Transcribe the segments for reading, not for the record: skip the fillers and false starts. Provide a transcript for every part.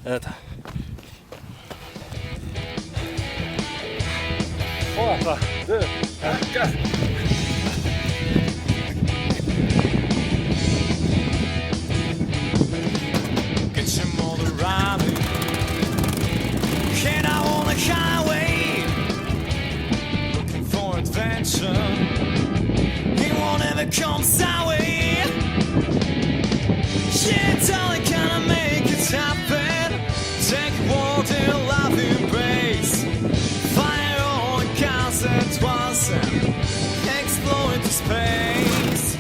Attends. 3, 2, 1, 4. Get your mother riding. Head out on the highway, looking for adventure. He won't ever come our way. Shit, only gonna make it happen. Take a walk to your love embrace. Fire all the cars at once and explode into space.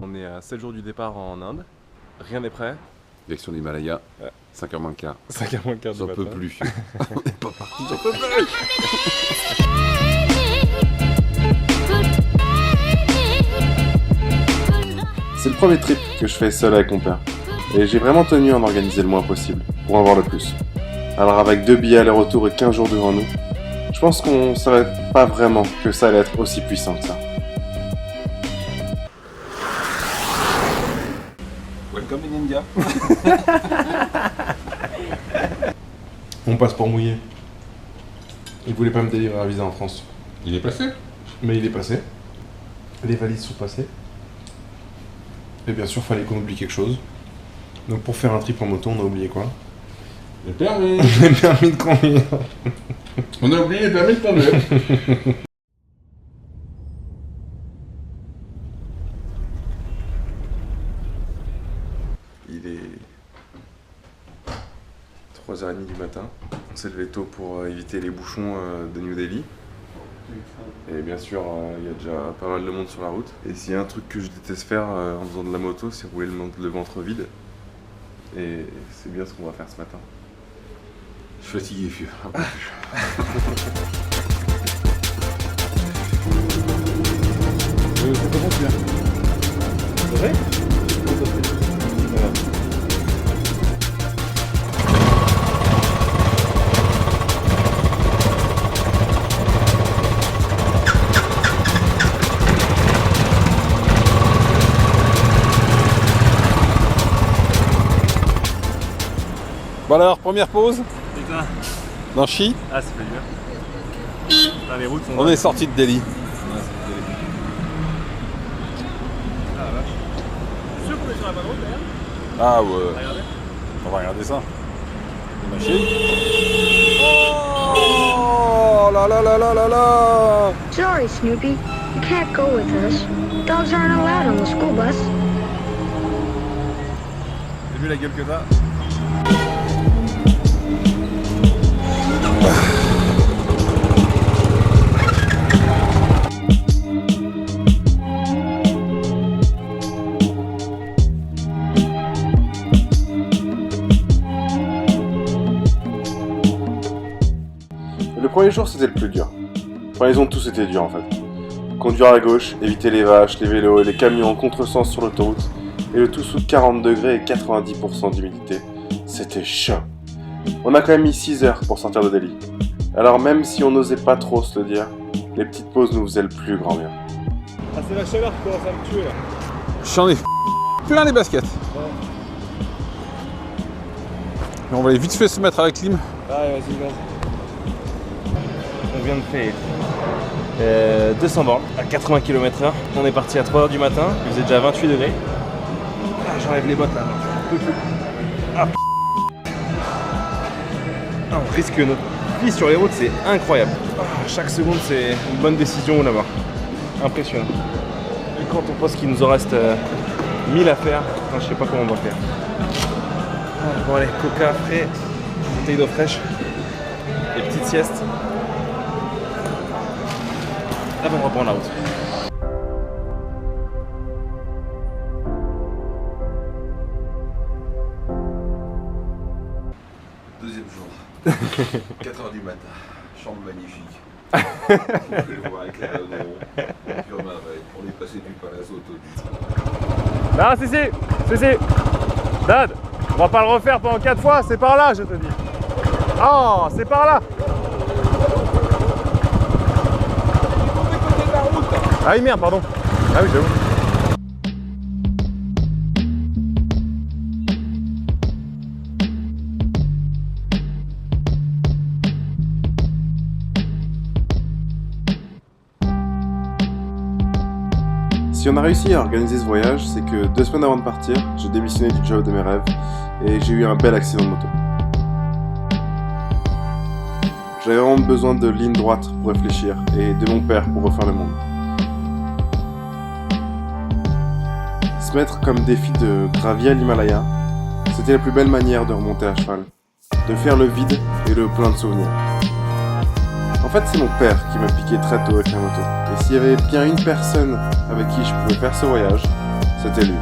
On est à 7 jours du départ en Inde. Rien n'est prêt. Direction l'Himalaya, Ouais. 5h moins le quart. 5h moins le quart du J'en matin. peux plus. On n'est pas parti, j'en peux plus. C'est le premier trip que je fais seul avec mon père. Et j'ai vraiment tenu à en organiser le moins possible, pour en voir le plus. Alors avec 2 billets aller-retour et 15 jours devant nous, je pense qu'on savait pas vraiment que ça allait être aussi puissant que ça. Welcome in India. Mon passeport mouillé. Il voulait pas me délivrer un visa en France. Il est passé. Mais il est passé. Les valises sont passées. Et bien sûr, fallait qu'on oublie quelque chose. Donc pour faire un trip en moto, on a oublié quoi? Le permis. Le permis de conduire. On a oublié le permis de conduire. Il est 3h30 du matin. On s'est levé tôt pour éviter les bouchons de New Delhi. Et bien sûr, il y a déjà pas mal de monde sur la route. Et s'il y a un truc que je déteste faire en faisant de la moto, c'est rouler le ventre vide. Et c'est bien ce qu'on va faire ce matin. Je suis fatigué, vieux. C'est vrai? Bon alors, première pause Putain. dans Chi. Ah, ça fait dur. Ah, les routes sont. On est sorti de Delhi. Ah, la vache. Tu es sûr qu'on est sur la bonne route d'ailleurs? Ah ouais. Regardez. On va regarder ça. Les machines. Oh là là là là là là. Sorry, Snoopy. You can't go with us. Dogs aren't allowed on the school bus. T'as vu la gueule que t'as? Le premier jour, c'était le plus dur. Enfin, ils ont tous été durs en fait. Conduire à gauche, éviter les vaches, les vélos et les camions en contresens sur l'autoroute, et le tout sous 40 degrés et 90% d'humidité. C'était chaud. On a quand même mis 6 heures pour sortir de Delhi. Alors même si on n'osait pas trop se le dire, les petites pauses nous faisaient le plus grand bien. Ah, c'est la chaleur qui commence à me tuer là. J'en ai plein les baskets. Mais on va aller vite fait se mettre à la clim. Allez, vas-y, vas-y. On vient de faire 200 bornes à 80 km/h. On est parti à 3h du matin. Il faisait déjà 28 degrés. Ah, j'enlève les bottes là. Je peux plus. Ah, ah, on risque notre vie sur les routes, c'est incroyable. Ah, chaque seconde, c'est une bonne décision là-bas. Impressionnant. Et quand on pense qu'il nous en reste 1000 à faire, putain, je sais pas comment on va faire. Ah, bon, allez, coca frais, bouteille d'eau fraîche et petite sieste. Là, on reprend la route. Deuxième jour. 4h du matin. Chambre magnifique. On peut le voir avec l'air de puis on arrête. On est passé du palazzo au Non, si. Dad, on va pas le refaire pendant 4 fois, c'est par là, je te dis. Oh, c'est par là. Ah oui, merde, pardon. Ah oui, j'avoue. Si on a réussi à organiser ce voyage, c'est que 2 semaines avant de partir, j'ai démissionné du job de mes rêves et j'ai eu un bel accident de moto. J'avais vraiment besoin de ligne droite pour réfléchir et de mon père pour refaire le monde. Se mettre comme défi de gravir l'Himalaya, c'était la plus belle manière de remonter à cheval, de faire le vide et le plein de souvenirs. En fait, c'est mon père qui m'a piqué très tôt avec la moto. Et s'il y avait bien une personne avec qui je pouvais faire ce voyage, c'était lui.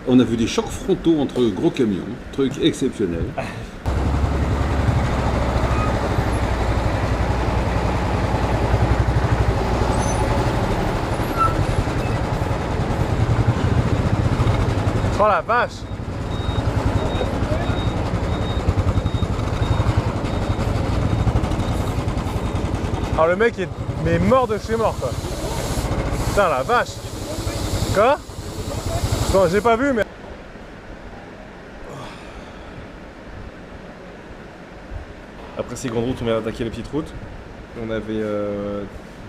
On a vu des chocs frontaux entre gros camions, truc exceptionnel. Oh la vache! Alors le mec est mais mort de chez mort quoi. Putain la vache! Quoi? Non, j'ai pas vu mais... Après ces grandes routes, on vient d'attaquer les petites routes. On avait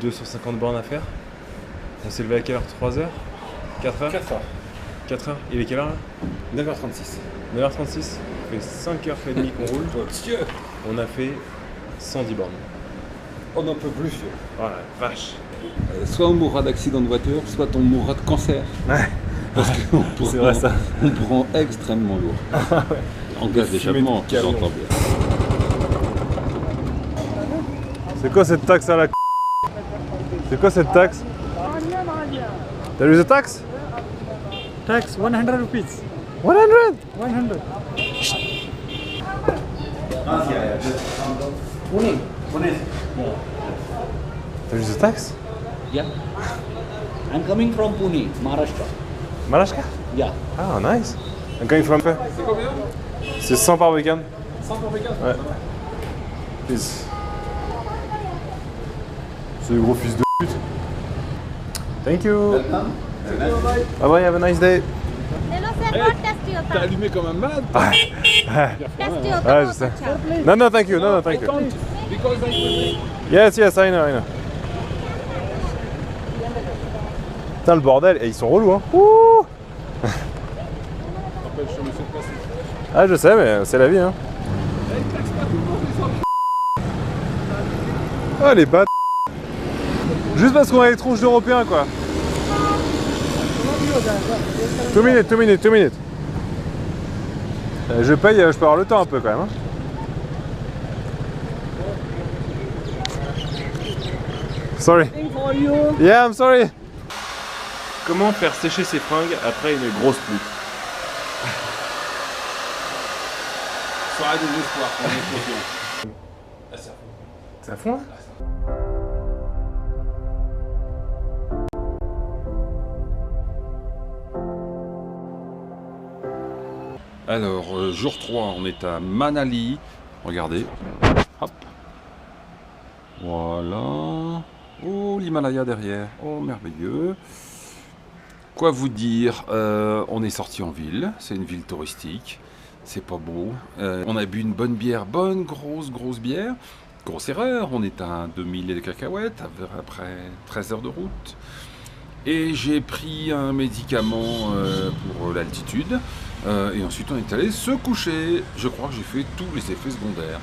250 bornes à faire. On s'est levé à quelle heure? 3 heures? 4 heures? 4 heures. 4 heures? Il est quelle heure là? 9h36. 9h36, ça fait 5h30 qu'on roule. On a fait 110 bornes. On n'en peut plus. Oh la vache! Soit on mourra d'accident de voiture, soit on mourra de cancer. Ouais. Parce qu'on C'est vrai ça. On prend extrêmement lourd. En gaz d'échappement, j'entends bien. C'est quoi cette taxe à la c***? C'est quoi cette taxe? T'as vu the tax? Tax 100 rupees. 100? 100. T'as vu the tax? Yeah. I'm coming from Pune, Maharashtra. Malashka? Yeah. Ah, nice. I'm coming from where? C'est combien? C'est 100 par week-end. 100 par week-end? Ouais. Please. C'est le gros fils de pute. Thank you. Bye bye, have a nice day. T'as allumé comme un malade. Ouais, je sais. Non, non, thank you. Non, non, thank you. Yes, yes, I know, I know. Putain, le bordel. Et ils sont relous, hein. Ouh. Ah, je sais, mais c'est la vie, hein. Ah, les bâtards. Juste parce qu'on a les tronches d'Européens, quoi. 2 minutes. Je paye, je peux avoir le temps un peu quand même. Hein. Sorry. Yeah, I'm sorry. Comment faire sécher ses fringues après une grosse pluie? Soirée des espoirs pour l'explosion. C'est à fond là? Alors, jour 3, on est à Manali. Regardez. Hop. Voilà. Oh, l'Himalaya derrière. Oh, merveilleux. Quoi vous dire, on est sorti en ville. C'est une ville touristique. C'est pas beau. On a bu une bonne bière. Bonne, grosse bière. Grosse erreur. On est à 2000 et des cacahuètes après 13 heures de route. Et j'ai pris un médicament pour l'altitude. Et ensuite on est allé se coucher. Je crois que j'ai fait tous les effets secondaires.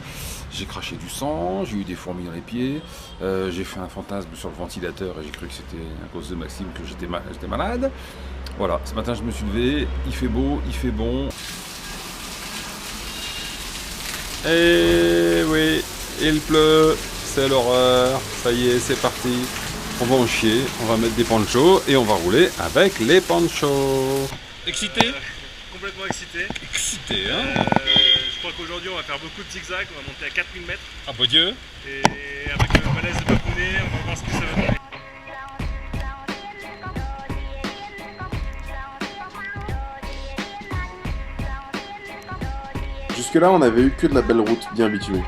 J'ai craché du sang, j'ai eu des fourmis dans les pieds, j'ai fait un fantasme sur le ventilateur et j'ai cru que c'était à cause de Maxime que j'étais malade. Voilà, ce matin je me suis levé, il fait beau, il fait bon. Et oui, il pleut, c'est l'horreur, ça y est, c'est parti. On va en chier, on va mettre des ponchos et on va rouler avec les ponchos. Excité? Complètement excité. Excité, hein? Je crois qu'aujourd'hui on va faire beaucoup de zigzags, on va monter à 4000 mètres. Ah bon Dieu! Et avec le malaise de Bakounais, on va voir ce que ça va donner. Jusque-là, on n'avait eu que de la belle route bien bitumée.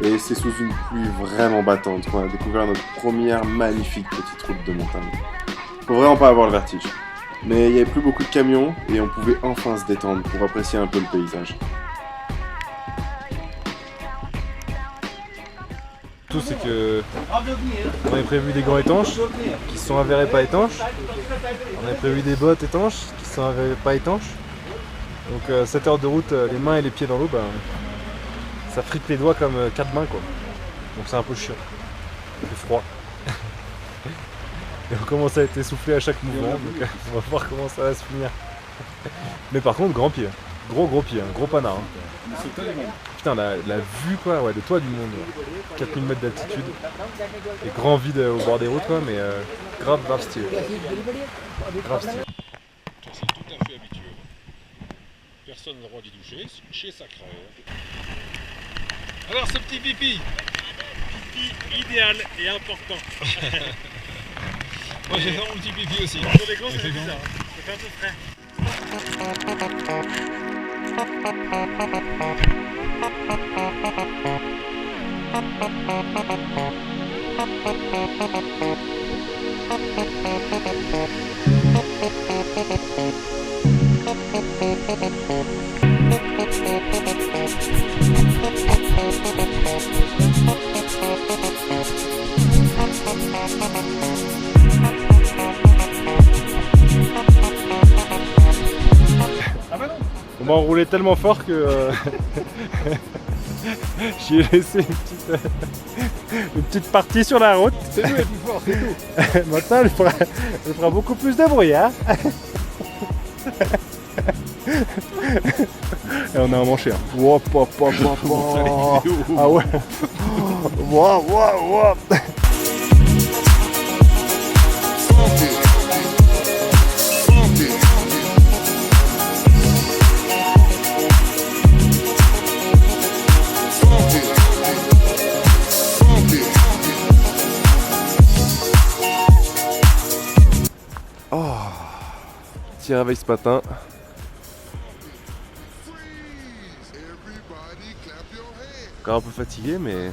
Et c'est sous une pluie vraiment battante qu'on a découvert notre première magnifique petite route de montagne. Faut vraiment pas avoir le vertige. Mais il n'y avait plus beaucoup de camions et on pouvait enfin se détendre pour apprécier un peu le paysage. Tout c'est que on avait prévu des gants étanches qui se sont avérés pas étanches. On avait prévu des bottes étanches qui se sont avérées pas étanches. Donc 7 heures de route, les mains et les pieds dans l'eau, ça frite les doigts comme 4 mains quoi. Donc c'est un peu chiant. Il fait froid. Et on commence à être essoufflé à chaque mouvement, donc on va voir comment ça va se finir. Mais par contre, grand pied. Gros pied, gros panard. Hein. Putain, la vue quoi, ouais, le toit du monde. 4000 mètres d'altitude. Et grand vide au bord des routes quoi, mais grave stylé. Grave stylé. C'est tout à fait habituel. Personne n'a le droit d'y toucher, chez sa crève. Alors ce petit pipi. Pipi idéal et important. Moi j'ai vraiment mon petit pipi aussi. Pour les gros c'est bizarre, ça fait un peu frais. On m'a enroulé tellement fort que j'y ai laissé une petite partie sur la route. C'est nous les plus forts, c'est tout. Maintenant elle fera beaucoup plus de bruit hein. Et on a un manché hein. Wop, wop, wop, wop, wop. Ah ouais. Wop, wop, wop. Petit réveil ce matin. Encore un peu fatigué mais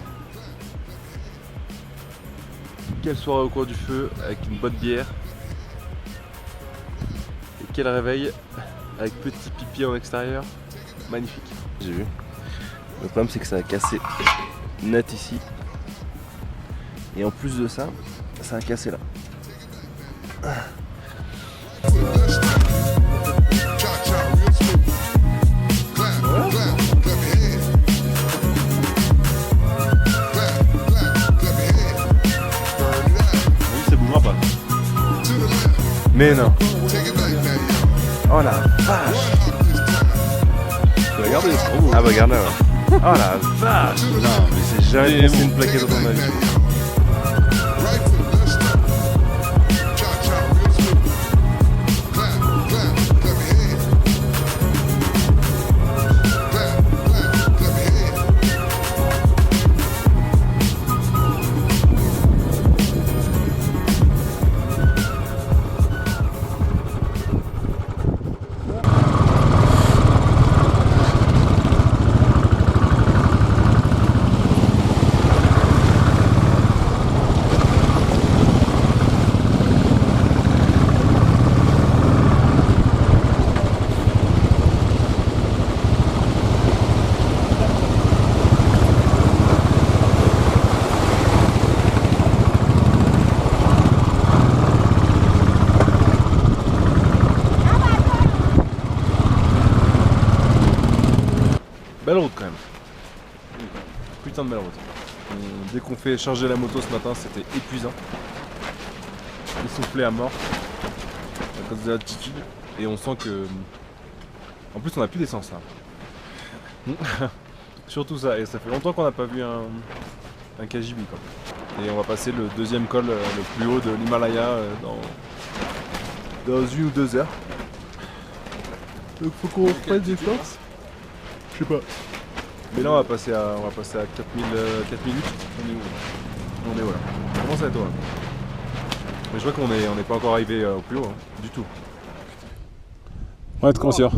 quelle soirée au coin du feu avec une bonne bière. Et quel réveil avec petit pipi en extérieur. Magnifique. J'ai vu. Le problème c'est que ça a cassé net ici. Et en plus de ça, ça a cassé là. Ça bougera pas. Mais non. Oh la vache. Tu vas garder. Ah bah regarde là. Oh la vache. Non mais c'est jamais passé une plaquette dans ma vie. Belle route quand même. Putain de belle route. Dès qu'on fait charger la moto ce matin, c'était épuisant. Essoufflé à mort à cause de l'altitude. Et on sent que... En plus on n'a plus d'essence là. Surtout ça. Et ça fait longtemps qu'on n'a pas vu un KGB quoi. Et on va passer le deuxième col le plus haut de l'Himalaya dans 1 ou 2 heures. Donc faut qu'on reprenne des forces. Je sais pas. Mais là on va passer à 4008. On est où là? Comment ça va toi? Mais je vois qu'on n'est pas encore arrivé au plus haut, hein, du tout. On va être conscient.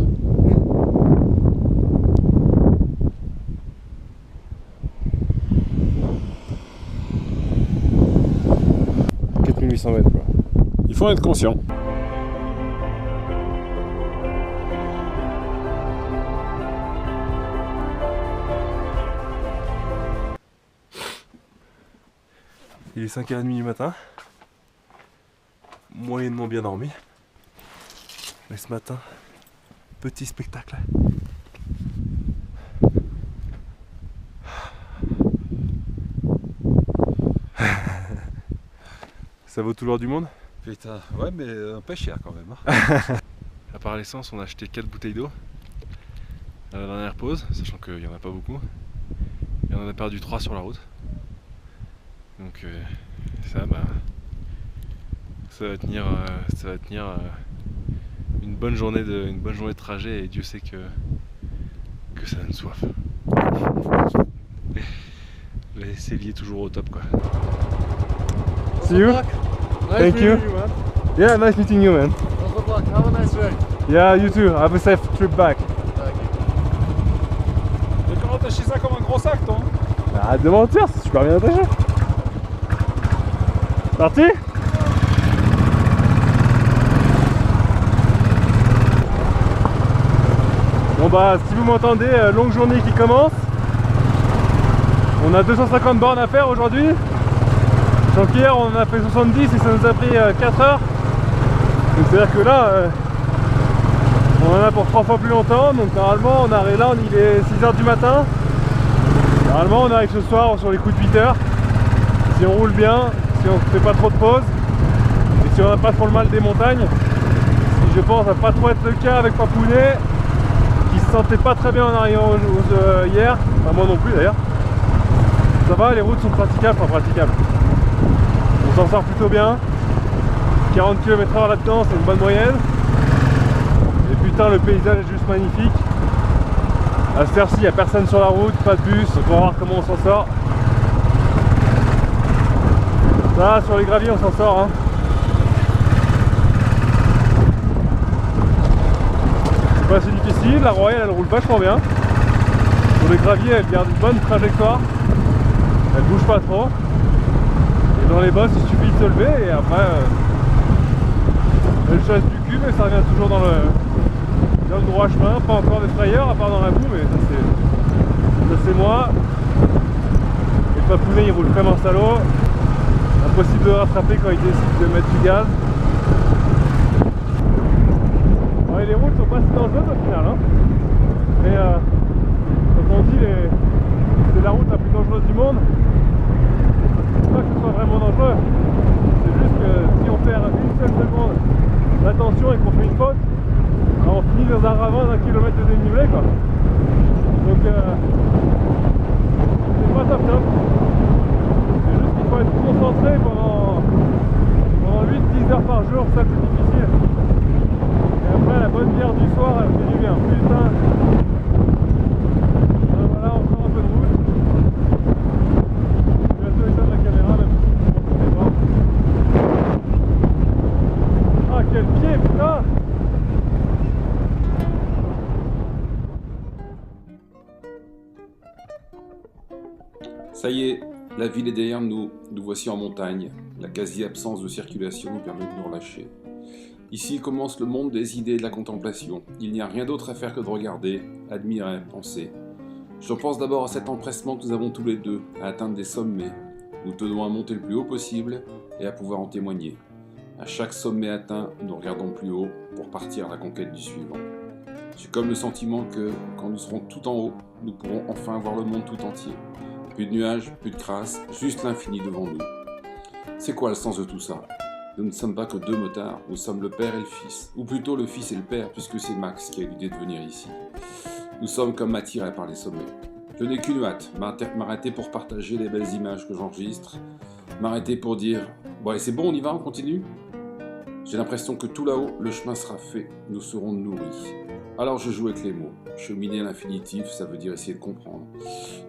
4800 mètres quoi. Il faut être conscient. Il est 5h30 du matin. Moyennement bien dormi. Mais ce matin, petit spectacle. Ça vaut tout l'or du monde? Putain, ouais, mais un peu cher quand même. À part l'essence, on a acheté 4 bouteilles d'eau à la dernière pause, sachant qu'il n'y en a pas beaucoup. Et on en a perdu 3 sur la route. Donc ça va tenir une bonne journée de trajet, et Dieu sait que ça donne soif. Mais c'est lié toujours au top, quoi. See you. Thank you. Yeah, nice meeting you, man. Have a nice day. Yeah, you too. Have a safe trip back. Et comment t'attaches ça comme un gros sac, toi? Arrête de mentir, c'est super bien attaché. Parti? Bon bah, si vous m'entendez, longue journée qui commence. On a 250 bornes à faire aujourd'hui. Donc hier on en a fait 70 et ça nous a pris 4 heures. Donc c'est à dire que là on en a pour 3 fois plus longtemps. Donc normalement on arrive là, il est 6h du matin. Normalement on arrive ce soir sur les coups de 8 heures. Si on roule bien, si on ne fait pas trop de pauses et si on n'a pas trop le mal des montagnes. Ce qui je pense va pas trop être le cas avec Papounet, qui se sentait pas très bien en arrivant hier. Enfin moi non plus d'ailleurs. Ça va, les routes sont praticables, enfin praticables. On s'en sort plutôt bien. 40 km/h là-dedans, c'est une bonne moyenne. Et putain, le paysage est juste magnifique. À cette heure-ci, il n'y a personne sur la route, pas de bus, on va voir comment on s'en sort. Là, sur les graviers, on s'en sort. Hein. C'est pas assez difficile, la Royale elle roule vachement bien. Sur les graviers, elle garde une bonne trajectoire. Elle bouge pas trop. Et dans les bosses, il suffit de se lever et après elle chasse du cul, mais ça revient toujours dans le droit chemin. Pas encore de frayeur à part dans la boue, mais ça c'est moi. Et le Papounet il roule comme un salaud. Impossible de le rattraper quand il décide de mettre du gaz. Ouais, les routes sont pas si dangereuses au final. Hein. Mais quand on dit c'est la route la plus dangereuse du monde, c'est pas que ce soit vraiment dangereux. C'est juste que si on perd une seule seconde d'attention et qu'on fait une faute, on finit dans un ravin d'1 kilomètre de dénivelé, quoi. Donc c'est pas top top. C'est juste qu'il faut être concentré pendant 8-10 heures par jour, ça c'est difficile. Et après la bonne bière du soir elle fait du bien. Putain. Voilà, encore un peu de route. Je vais bientôt éteindre la caméra même si je ne pas. Ah quel pied, putain! Ça y est, la ville est derrière nous, nous voici en montagne. La quasi-absence de circulation nous permet de nous relâcher. Ici commence le monde des idées et de la contemplation. Il n'y a rien d'autre à faire que de regarder, admirer, penser. Je pense d'abord à cet empressement que nous avons tous les deux, à atteindre des sommets. Nous tenons à monter le plus haut possible et à pouvoir en témoigner. À chaque sommet atteint, nous regardons plus haut pour partir à la conquête du suivant. J'ai comme le sentiment que, quand nous serons tout en haut, nous pourrons enfin voir le monde tout entier. Plus de nuages, plus de crasse, juste l'infini devant nous. C'est quoi le sens de tout ça? Nous ne sommes pas que deux motards, nous sommes le père et le fils. Ou plutôt le fils et le père, puisque c'est Max qui a eu l'idée de venir ici. Nous sommes comme attirés par les sommets. Je n'ai qu'une hâte, m'arrêter pour partager les belles images que j'enregistre, m'arrêter pour dire « Bon, et c'est bon, on y va, on continue ?» J'ai l'impression que tout là-haut, le chemin sera fait, nous serons nourris. Alors je joue avec les mots. Cheminer à l'infinitif, ça veut dire essayer de comprendre.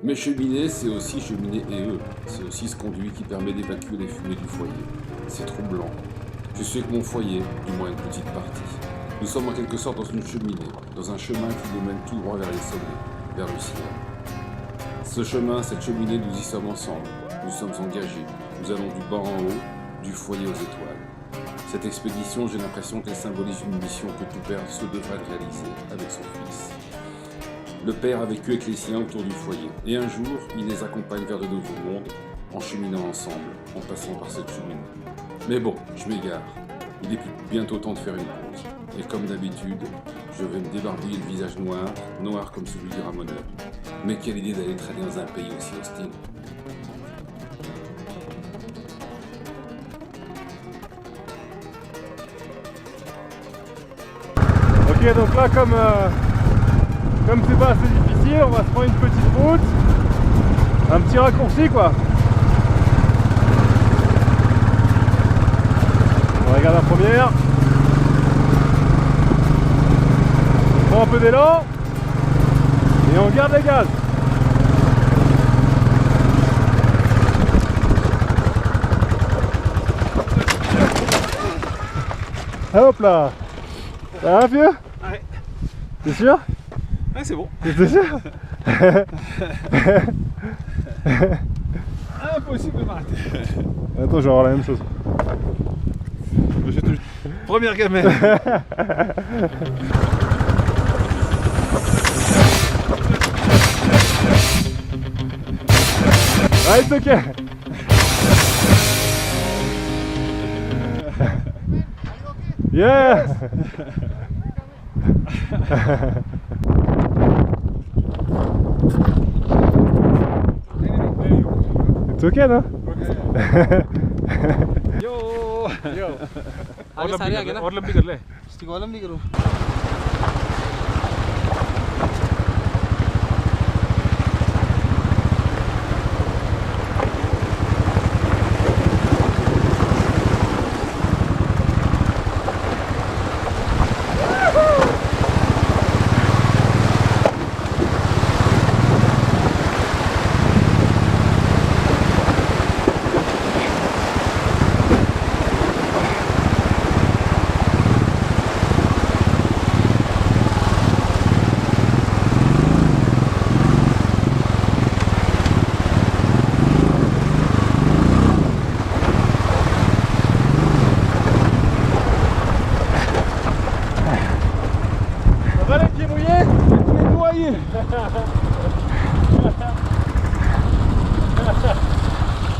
Mais cheminer, c'est aussi cheminer et eux. C'est aussi ce conduit qui permet d'évacuer les fumées du foyer. C'est troublant. Je suis avec mon foyer, du moins une petite partie. Nous sommes en quelque sorte dans une cheminée, dans un chemin qui nous mène tout droit vers les sommets, vers le ciel. Ce chemin, cette cheminée, nous y sommes ensemble. Nous sommes engagés. Nous allons du bas en haut, du foyer aux étoiles. Cette expédition, j'ai l'impression qu'elle symbolise une mission que tout père se devrait réaliser avec son fils. Le père a vécu avec les siens autour du foyer, et un jour, il les accompagne vers de nouveaux mondes, en cheminant ensemble, en passant par cette cheminée. Mais bon, je m'égare. Il est bientôt temps de faire une pause. Et comme d'habitude, je vais me débarbiller le visage noir comme celui du ramoneur. Mais quelle idée d'aller traîner dans un pays aussi hostile. Ok, donc là, comme c'est pas assez difficile, on va se prendre une petite route, un petit raccourci quoi. On regarde la première. On prend un peu d'élan et on garde les gaz. Hop là. Ça va vieux? Ouais. T'es sûr? Ouais, c'est bon. T'es sûr? Impossible de m'arrêter. Attends, je vais avoir la même chose. Première gamelle. Ah, it's okay. Yeah. It's okay, no? Yo. आगे सारे आगे ना और लंबी कर ले. स्टिक और लंबी करो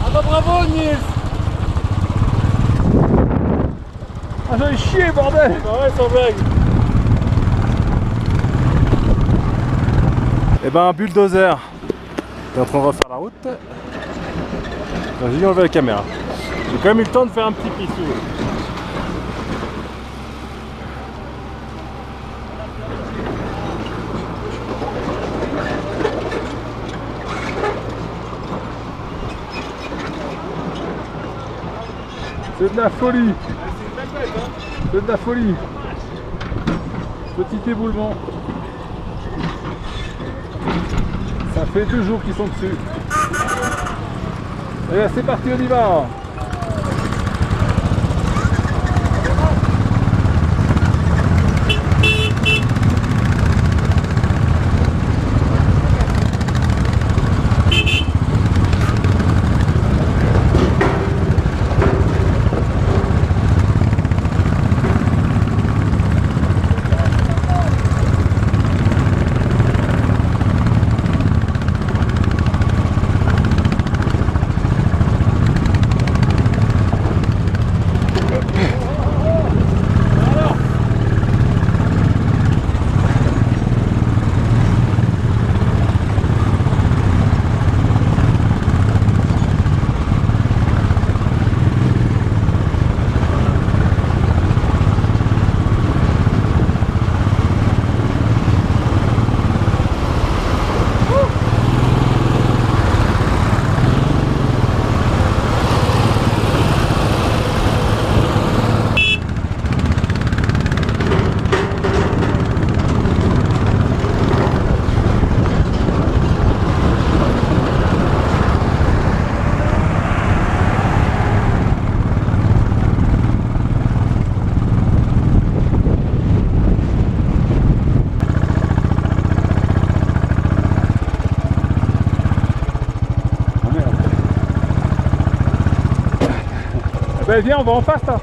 Ah bah bravo Nils. Ah j'en ai chié bordel. Bah ouais sans blague. Et ben un bulldozer. T'es en train de refaire la route. J'ai dû enlever la caméra. J'ai quand même eu le temps de faire un petit pissou. C'est de la folie. C'est de la folie. Petit éboulement. Ça fait 2 jours qu'ils sont dessus. Et là c'est parti, on y va. Ben viens, on va en face là.